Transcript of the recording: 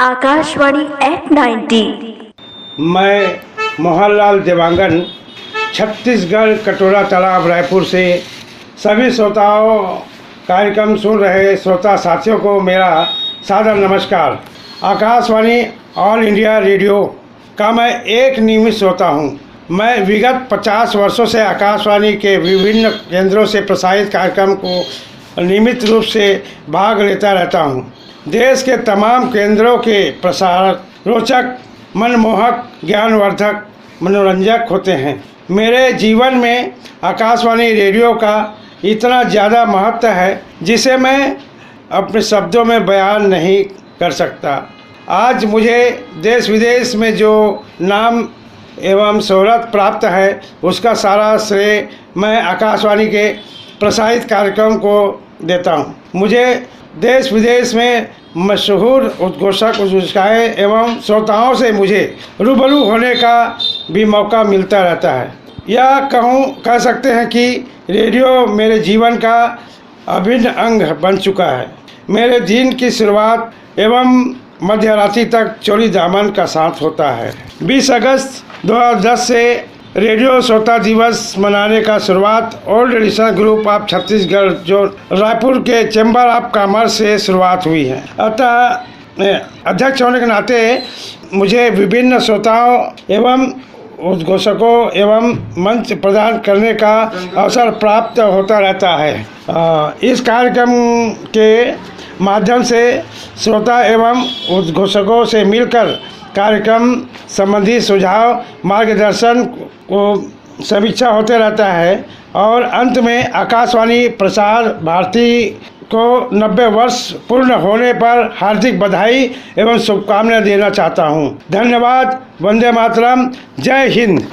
Akashvani eight 90। मैं मोहनलाल देवांगन छत्तीसगढ़ कटोरा तालाब रायपुर से सभी श्रोताओं कार्यक्रम सुन रहे श्रोता साथियों को मेरा सादर नमस्कार। आकाशवाणी ऑल इंडिया रेडियो का मैं एक नियमित श्रोता हूँ। मैं विगत 50 वर्षों से आकाशवाणी के विभिन्न केंद्रों से प्रसारित कार्यक्रम को नियमित रूप से भाग लेता रहता हूँ। देश के तमाम केंद्रों के प्रसार रोचक, मनमोहक, ज्ञानवर्धक, मनोरंजक होते हैं। मेरे जीवन में आकाशवाणी रेडियो का इतना ज़्यादा महत्व है जिसे मैं अपने शब्दों में बयान नहीं कर सकता। आज मुझे देश विदेश में जो नाम एवं शोहरत प्राप्त है उसका सारा श्रेय मैं आकाशवाणी के प्रसारित कार्यक्रम को देता हूँ। मुझे देश विदेश में मशहूर उद्घोषक उद्घोषिकाएँ एवं श्रोताओं से मुझे रूबरू होने का भी मौका मिलता रहता है। यह कह सकते हैं कि रेडियो मेरे जीवन का अभिन्न अंग बन चुका है। मेरे दिन की शुरुआत एवं मध्य रात्रि तक चोरी दामन का साथ होता है। 20 अगस्त 2010 से रेडियो श्रोता दिवस मनाने का शुरुआत old edition group of Chhattisgarh जो रायपुर के चैम्बर ऑफ कॉमर्स से शुरुआत हुई है। अतः अध्यक्ष होने के नाते मुझे विभिन्न श्रोताओं एवं उद्घोषकों एवं मंच प्रदान करने का अवसर प्राप्त होता रहता है। इस कार्यक्रम के माध्यम से श्रोता एवं उद्घोषकों से मिलकर कार्यक्रम संबंधी सुझाव, मार्गदर्शन को समीक्षा होते रहता है और अंत में आकाशवाणी प्रसार भारती को 90 वर्ष पूर्ण होने पर हार्दिक बधाई एवं शुभकामनाएं देना चाहता हूं। धन्यवाद। वंदे मातरम। जय हिंद।